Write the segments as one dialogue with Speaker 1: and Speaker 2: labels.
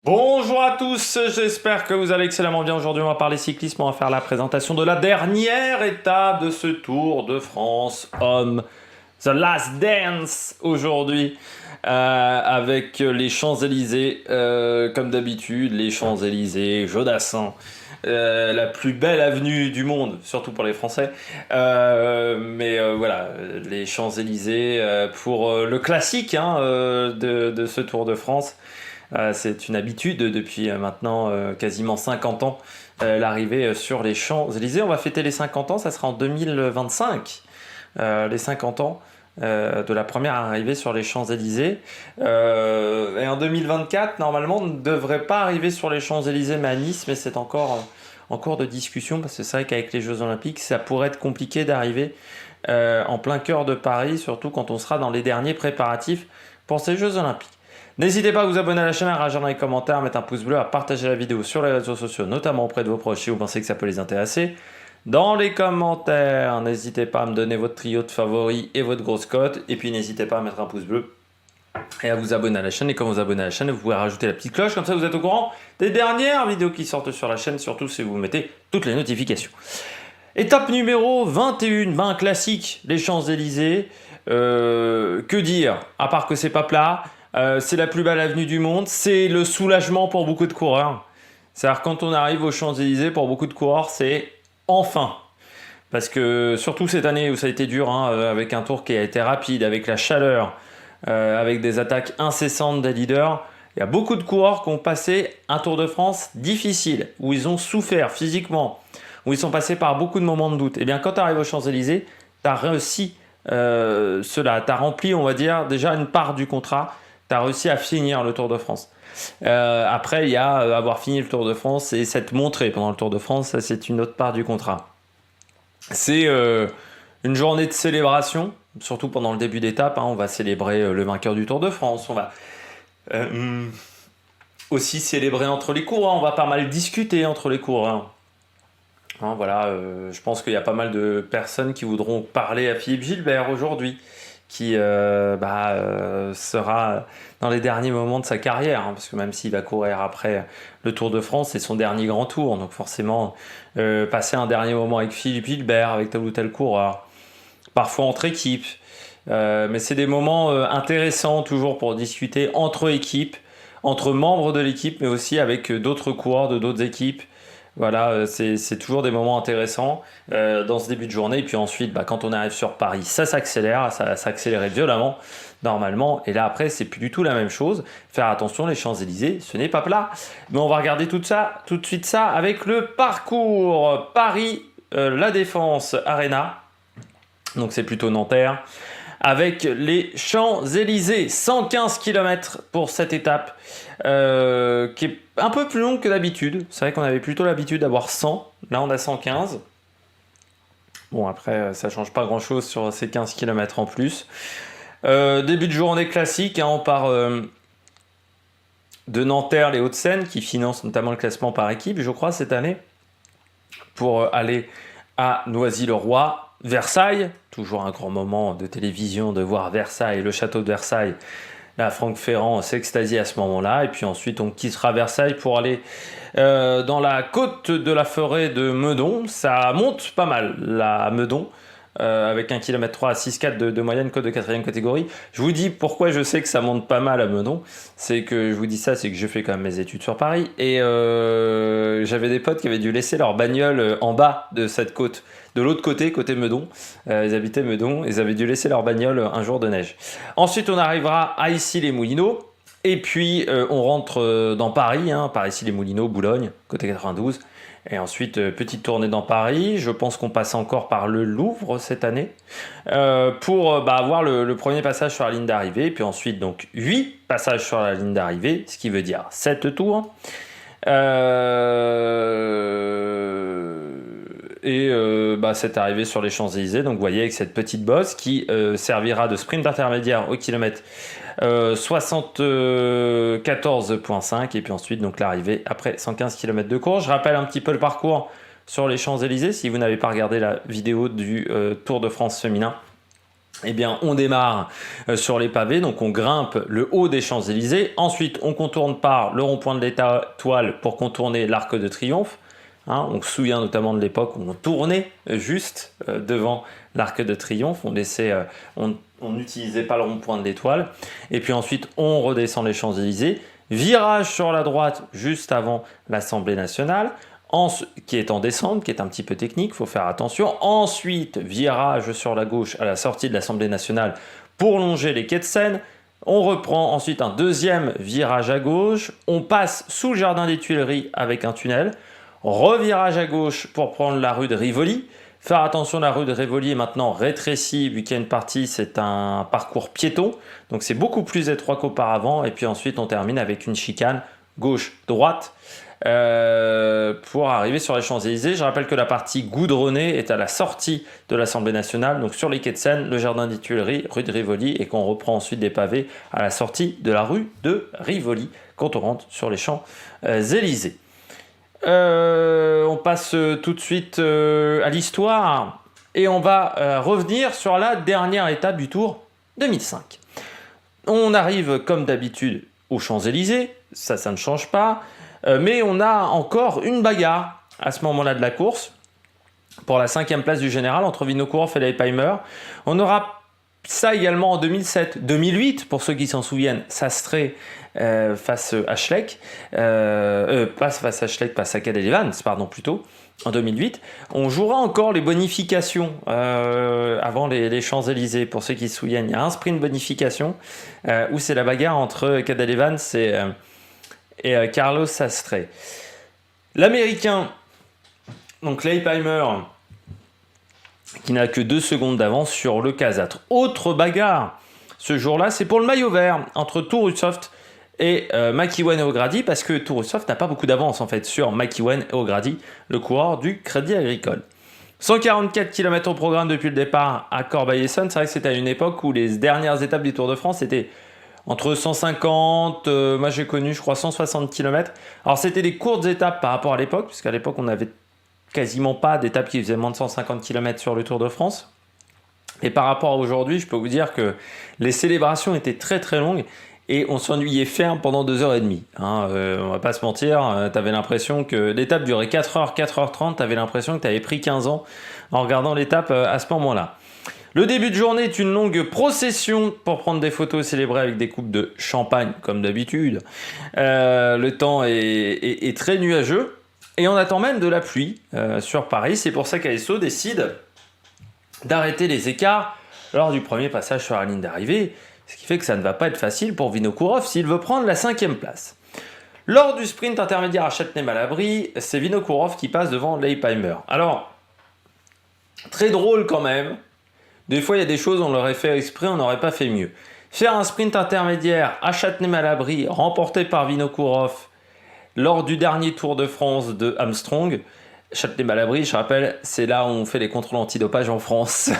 Speaker 1: Bonjour à tous, j'espère que vous allez excellemment bien. Aujourd'hui, on va parler cyclisme, on va faire la présentation de la dernière étape de ce Tour de France Homme, The Last Dance aujourd'hui, avec les Champs-Élysées, comme d'habitude, les Champs-Élysées, Jodassin, la plus belle avenue du monde, surtout pour les Français. Voilà, les Champs-Élysées pour le classique de ce Tour de France. C'est une habitude depuis maintenant quasiment 50 ans, l'arrivée sur les Champs-Élysées. On va fêter les 50 ans, ça sera en 2025, les 50 ans de la première arrivée sur les Champs-Élysées. Et en 2024, normalement, on ne devrait pas arriver sur les Champs-Élysées, mais à Nice, mais c'est encore en cours de discussion, parce que c'est vrai qu'avec les Jeux Olympiques, ça pourrait être compliqué d'arriver en plein cœur de Paris, surtout quand on sera dans les derniers préparatifs pour ces Jeux Olympiques. N'hésitez pas à vous abonner à la chaîne, à réagir dans les commentaires, à mettre un pouce bleu, à partager la vidéo sur les réseaux sociaux, notamment auprès de vos proches si vous pensez que ça peut les intéresser. Dans les commentaires, n'hésitez pas à me donner votre trio de favoris et votre grosse cote. Et puis n'hésitez pas à mettre un pouce bleu et à vous abonner à la chaîne. Et quand vous vous abonnez à la chaîne, vous pouvez rajouter la petite cloche, comme ça vous êtes au courant des dernières vidéos qui sortent sur la chaîne, surtout si vous mettez toutes les notifications. Étape numéro 21, classique, les Champs-Élysées. Que dire, à part que c'est pas plat. C'est la plus belle avenue du monde, c'est le soulagement pour beaucoup de coureurs. C'est-à-dire quand on arrive aux Champs-Élysées, pour beaucoup de coureurs, c'est enfin. Parce que surtout cette année où ça a été dur, avec un tour qui a été rapide, avec la chaleur, avec des attaques incessantes des leaders, il y a beaucoup de coureurs qui ont passé un Tour de France difficile, où ils ont souffert physiquement, où ils sont passés par beaucoup de moments de doute. Et bien quand tu arrives aux Champs-Élysées, tu as réussi cela, tu as rempli, on va dire, déjà une part du contrat. Tu as réussi à finir le Tour de France. Après, il y a avoir fini le Tour de France et s'être montré pendant le Tour de France, ça c'est une autre part du contrat. C'est une journée de célébration, surtout pendant le début d'étape. On va célébrer le vainqueur du Tour de France. On va aussi célébrer entre les coureurs. On va pas mal discuter entre les coureurs. Voilà, je pense qu'il y a pas mal de personnes qui voudront parler à Philippe Gilbert aujourd'hui, qui sera dans les derniers moments de sa carrière, parce que même s'il va courir après le Tour de France, c'est son dernier grand tour, donc forcément passer un dernier moment avec Philippe Gilbert, avec tel ou tel coureur, parfois entre équipes, mais c'est des moments intéressants toujours pour discuter entre équipes, entre membres de l'équipe, mais aussi avec d'autres coureurs de d'autres équipes. Voilà, c'est toujours des moments intéressants dans ce début de journée. Et puis ensuite, quand on arrive sur Paris, ça s'accélère, ça s'accélérait violemment normalement. Et là après, c'est plus du tout la même chose. Faire attention, les Champs-Élysées, ce n'est pas plat. Mais on va regarder tout de suite ça avec le parcours Paris, La Défense Arena. Donc c'est plutôt Nanterre. Avec les Champs-Élysées, 115 km pour cette étape, qui est un peu plus longue que d'habitude. C'est vrai qu'on avait plutôt l'habitude d'avoir 100, là on a 115. Bon après, ça change pas grand-chose sur ces 15 km en plus. Début de journée classique, on part de Nanterre, les Hauts-de-Seine, qui financent notamment le classement par équipe, je crois, cette année, pour aller à Noisy-le-Roi. Versailles, toujours un grand moment de télévision de voir Versailles, le château de Versailles. Là, Franck Ferrand s'extasie à ce moment-là. Et puis ensuite, on quittera Versailles pour aller dans la côte de la forêt de Meudon. Ça monte pas mal, la Meudon, avec 1,3 km à 6,4 de moyenne, côte de 4e catégorie. Je vous dis pourquoi je sais que ça monte pas mal à Meudon. C'est que je vous dis ça, c'est que je fais quand même mes études sur Paris. Et j'avais des potes qui avaient dû laisser leur bagnole en bas de cette côte. De l'autre côté, côté Meudon, ils habitaient Meudon, ils avaient dû laisser leur bagnole un jour de neige. Ensuite, on arrivera à Issy-les-Moulineaux, et puis on rentre dans Paris, par Issy-les-Moulineaux, Boulogne, côté 92. Et ensuite, petite tournée dans Paris. Je pense qu'on passe encore par le Louvre cette année pour avoir le premier passage sur la ligne d'arrivée. Et puis ensuite, donc 8 passages sur la ligne d'arrivée, ce qui veut dire 7 tours. Cette arrivée sur les Champs-Élysées, donc vous voyez avec cette petite bosse qui servira de sprint intermédiaire au kilomètre 74,5 et puis ensuite donc l'arrivée après 115 km de course. Je rappelle un petit peu le parcours sur les Champs-Élysées si vous n'avez pas regardé la vidéo du Tour de France féminin. eh bien, on démarre sur les pavés, donc on grimpe le haut des Champs-Élysées. Ensuite, on contourne par le rond-point de l'Étoile pour contourner l'Arc de Triomphe. Hein, on se souvient notamment de l'époque où on tournait juste devant l'Arc de Triomphe. On n'utilisait pas le rond-point de l'Étoile. Et puis ensuite, on redescend les Champs-Élysées. Virage sur la droite juste avant l'Assemblée nationale. Qui est en descente, qui est un petit peu technique, il faut faire attention. Ensuite, virage sur la gauche à la sortie de l'Assemblée nationale pour longer les quais de Seine. On reprend ensuite un deuxième virage à gauche. On passe sous le jardin des Tuileries avec un tunnel. Revirage à gauche pour prendre la rue de Rivoli. Faire attention, la rue de Rivoli est maintenant rétrécie, vu qu'il y a une partie, c'est un parcours piéton. Donc c'est beaucoup plus étroit qu'auparavant. Et puis ensuite, on termine avec une chicane gauche-droite. Pour arriver sur les Champs-Élysées. Je rappelle que la partie goudronnée est à la sortie de l'Assemblée nationale, donc sur les quais de Seine, le jardin des Tuileries, rue de Rivoli, et qu'on reprend ensuite des pavés à la sortie de la rue de Rivoli, quand on rentre sur les Champs-Élysées. On passe tout de suite à l'histoire, et on va revenir sur la dernière étape du Tour 2005. On arrive comme d'habitude aux Champs-Élysées, ça ne change pas. Mais on a encore une bagarre à ce moment-là de la course pour la 5e place du général entre Vinokourov et Leipheimer. On aura ça également en 2007, 2008 pour ceux qui s'en souviennent, Sastre face à Schleck, pas face à Schleck, face à Cadel Evans, pardon plutôt. En 2008, on jouera encore les bonifications avant les Champs-Élysées. Pour ceux qui se souviennent, il y a un sprint bonification où c'est la bagarre entre Cadel Evans et Carlos Sastre. L'Américain, donc Leipheimer, qui n'a que 2 secondes d'avance sur le Casatre. Autre bagarre, ce jour-là, c'est pour le maillot vert entre Tourussoft et McEwen et O'Grady, parce que Tourussoft n'a pas beaucoup d'avance en fait sur McEwen et O'Grady, le coureur du Crédit Agricole. 144 km au programme depuis le départ à Corbeil-Essonnes. C'est vrai que c'était à une époque où les dernières étapes du Tour de France étaient entre 150, moi j'ai connu je crois 160 km. Alors c'était des courtes étapes par rapport à l'époque, puisqu'à l'époque on n'avait quasiment pas d'étapes qui faisaient moins de 150 km sur le Tour de France. Et par rapport à aujourd'hui, je peux vous dire que les célébrations étaient très très longues et on s'ennuyait ferme pendant 2h30. On va pas se mentir, t'avais l'impression que l'étape durait 4h, 4h30, t'avais l'impression que t'avais pris 15 ans en regardant l'étape à ce moment-là. Le début de journée est une longue procession pour prendre des photos célébrées avec des coupes de champagne, comme d'habitude. Le temps est très nuageux et on attend même de la pluie sur Paris. C'est pour ça qu'ASO décide d'arrêter les écarts lors du premier passage sur la ligne d'arrivée, ce qui fait que ça ne va pas être facile pour Vinokourov s'il veut prendre la 5e place. Lors du sprint intermédiaire à Châtenay-Malabry, c'est Vinokourov qui passe devant Leipheimer. Alors, très drôle quand même. Des fois, il y a des choses, on l'aurait fait exprès, on n'aurait pas fait mieux. Faire un sprint intermédiaire à Châtenay-Malabry, remporté par Vinokourov lors du dernier Tour de France de Armstrong. Châtenay-Malabry, je rappelle, c'est là où on fait les contrôles antidopage en France.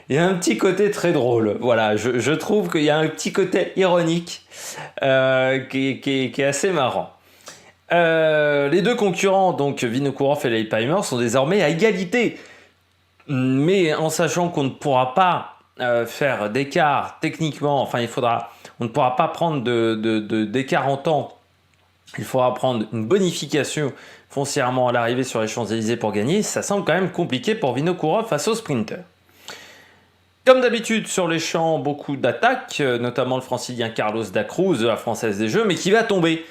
Speaker 1: Il y a un petit côté très drôle. Voilà, je trouve qu'il y a un petit côté ironique qui est assez marrant. Les deux concurrents, donc Vinokourov et Leipheimer, sont désormais à égalité. Mais en sachant qu'on ne pourra pas faire d'écart techniquement, enfin on ne pourra pas prendre d'écart en temps. Il faudra prendre une bonification foncièrement à l'arrivée sur les Champs-Élysées pour gagner. Ça semble quand même compliqué pour Vinokourov face au sprinter. Comme d'habitude sur les champs, beaucoup d'attaques, notamment le francilien Carlos da Cruz de la Française des Jeux, mais qui va tomber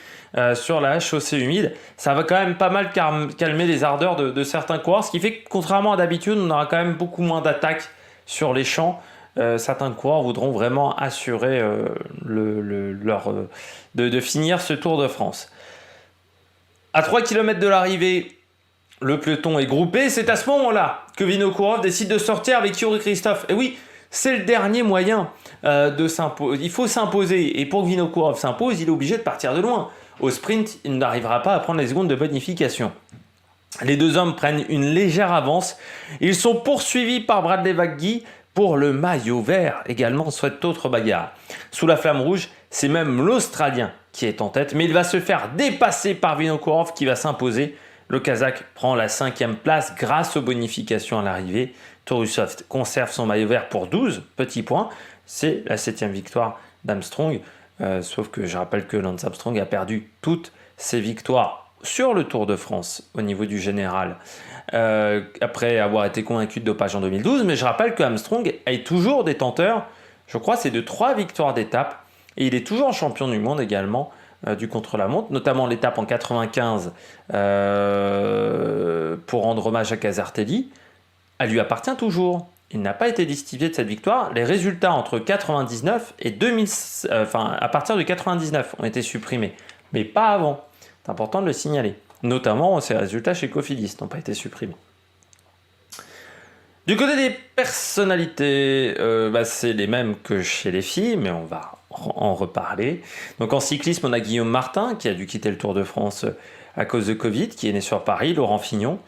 Speaker 1: sur la chaussée humide. Ça va quand même pas mal calmer les ardeurs de certains coureurs, ce qui fait que contrairement à d'habitude, on aura quand même beaucoup moins d'attaques sur les champs. Certains coureurs voudront vraiment assurer de finir ce Tour de France. À 3 km de l'arrivée, le peloton est groupé. C'est à ce moment-là que Vinokourov décide de sortir avec Yuri Christophe. Et oui, c'est le dernier moyen de s'imposer. Il faut s'imposer. Et pour que Vinokourov s'impose, il est obligé de partir de loin. Au sprint, il n'arrivera pas à prendre les secondes de bonification. Les deux hommes prennent une légère avance. Ils sont poursuivis par Bradley Waggy pour le maillot vert. Également, cette autre bagarre. Sous la flamme rouge, c'est même l'Australien qui est en tête. Mais il va se faire dépasser par Vinokourov qui va s'imposer Le Kazakh prend la 5e place grâce aux bonifications à l'arrivée. Torusov conserve son maillot vert pour 12 petits points. C'est la 7e victoire d'Armstrong. Sauf que je rappelle que Lance Armstrong a perdu toutes ses victoires sur le Tour de France au niveau du général après avoir été convaincu de dopage en 2012. Mais je rappelle que Armstrong est toujours détenteur, je crois c'est de 3 victoires d'étape. Et il est toujours champion du monde également du contre-la-montre, notamment l'étape en 95 pour rendre hommage à Casartelli. Elle lui appartient toujours. Il n'a pas été destitué de cette victoire. Les résultats entre 99 et 2000, à partir de 99 ont été supprimés, mais pas avant. C'est important de le signaler. Notamment, ces résultats chez Cofidis n'ont pas été supprimés. Du côté des personnalités, c'est les mêmes que chez les filles, mais on va en reparler. Donc en cyclisme, on a Guillaume Martin qui a dû quitter le Tour de France à cause de Covid, qui est né sur Paris, Laurent Fignon.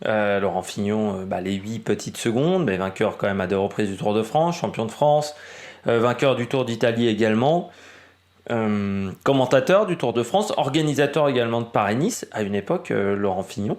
Speaker 1: Les 8 petites secondes, mais vainqueur quand même à 2 reprises du Tour de France, champion de France, vainqueur du Tour d'Italie également, commentateur du Tour de France, organisateur également de Paris-Nice à une époque, Laurent Fignon.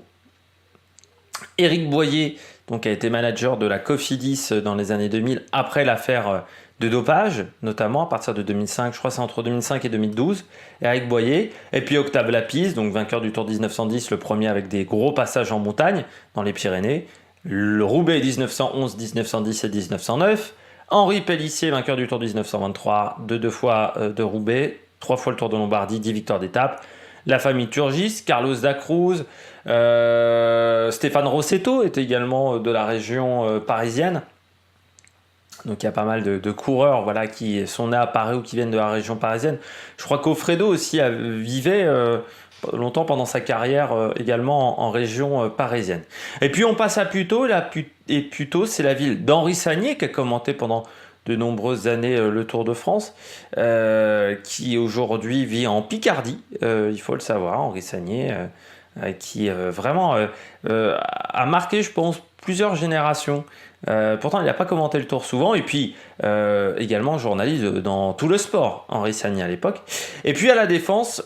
Speaker 1: Éric Boyer, donc, a été manager de la Cofidis dans les années 2000 après l'affaire de dopage, notamment à partir de 2005, je crois que c'est entre 2005 et 2012, Éric Boyer, et puis Octave Lapisse, donc vainqueur du Tour 1910, le premier avec des gros passages en montagne dans les Pyrénées, le Roubaix 1911, 1910 et 1909, Henri Pellissier, vainqueur du Tour 1923, de 2 fois de Roubaix, 3 fois le Tour de Lombardie, 10 victoires d'étape, la famille Turgis, Carlos da Cruz, Stéphane Rossetto est également de la région parisienne. Donc il y a pas mal de coureurs qui sont nés à Paris ou qui viennent de la région parisienne. Je crois qu'Aufredo aussi vivait longtemps pendant sa carrière également en région parisienne. Et puis on passe à Puteaux. Et Puteaux, c'est la ville d'Henri Sagnier qui a commenté pendant de nombreuses années le Tour de France, qui aujourd'hui vit en Picardie, il faut le savoir, Henri Sagnier, qui vraiment a marqué, je pense, plusieurs générations. Pourtant, il n'a pas commenté le Tour souvent, et puis également journaliste dans tout le sport, Henri Sagnier à l'époque. Et puis à la défense,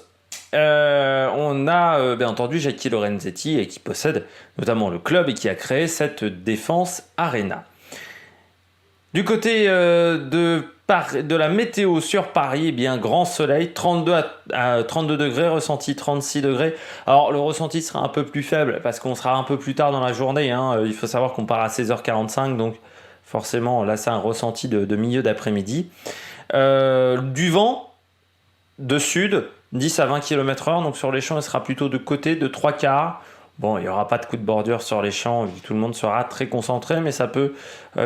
Speaker 1: on a bien entendu Jackie Lorenzetti, qui possède notamment le club et qui a créé cette Défense Arena. Du côté de la météo sur Paris, grand soleil, 32 degrés, ressenti 36 degrés. Alors le ressenti sera un peu plus faible parce qu'on sera un peu plus tard dans la journée. Il faut savoir qu'on part à 16h45, donc forcément là c'est un ressenti de milieu d'après-midi. Du vent de sud, 10 à 20 km/h, donc sur les champs il sera plutôt de côté, de 3/4. Bon, il n'y aura pas de coup de bordure sur les champs, tout le monde sera très concentré, mais ça peut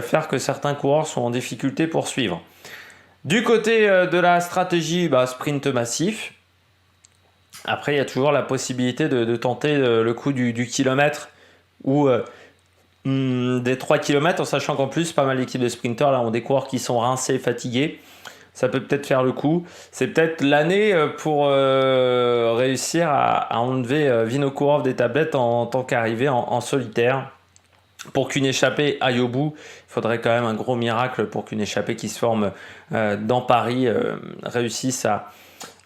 Speaker 1: faire que certains coureurs sont en difficulté pour suivre. Du côté de la stratégie, sprint massif. Après, il y a toujours la possibilité de tenter le coup du kilomètre ou des 3 km, en sachant qu'en plus, pas mal d'équipes de sprinteurs là, ont des coureurs qui sont rincés, fatigués. Ça peut peut-être faire le coup. C'est peut-être l'année pour réussir à enlever Vinokourov des tablettes en tant qu'arrivée en solitaire. Pour qu'une échappée aille au bout, il faudrait quand même un gros miracle pour qu'une échappée qui se forme dans Paris réussisse à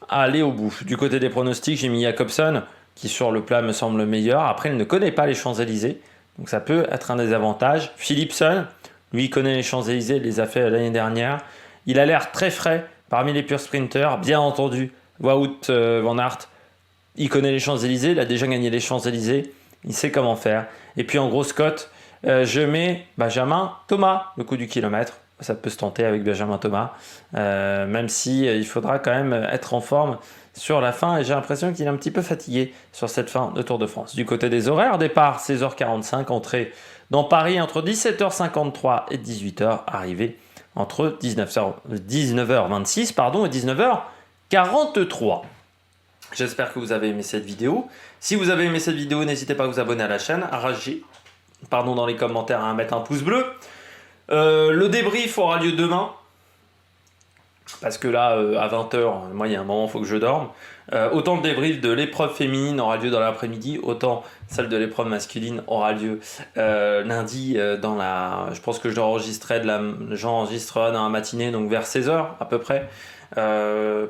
Speaker 1: aller au bout. Du côté des pronostics, j'ai mis Jacobsen, qui sur le plat me semble le meilleur. Après, il ne connaît pas les Champs-Élysées, donc ça peut être un désavantage. Philipsen, lui, connaît les Champs-Élysées, il les a fait l'année dernière. Il a l'air très frais parmi les purs sprinters. Bien entendu, Wout van Aert, il connaît les Champs-Élysées, il a déjà gagné les Champs-Élysées, il sait comment faire. Et puis en grosse cote, je mets Benjamin Thomas, le coup du kilomètre. Ça peut se tenter avec Benjamin Thomas, même si il faudra quand même être en forme sur la fin. Et j'ai l'impression qu'il est un petit peu fatigué sur cette fin de Tour de France. Du côté des horaires, départ 16h45, entrée dans Paris entre 17h53 et 18h, arrivée entre 19h26 et 19h43. J'espère que vous avez aimé cette vidéo. Si vous avez aimé cette vidéo, n'hésitez pas à vous abonner à la chaîne, à réagir dans les commentaires, à mettre un pouce bleu. Le débrief aura lieu demain parce que là, à 20h, moi, il y a un moment, il faut que je dorme. Autant le débrief de l'épreuve féminine aura lieu dans l'après-midi, autant celle de l'épreuve masculine aura lieu lundi dans la... Je pense que j'enregistrerai dans la matinée, donc vers 16h à peu près,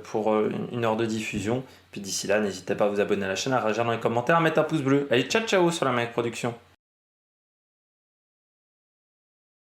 Speaker 1: pour une heure de diffusion. Puis d'ici là, n'hésitez pas à vous abonner à la chaîne, à réagir dans les commentaires, à mettre un pouce bleu. Allez, ciao ciao sur la Mec Production.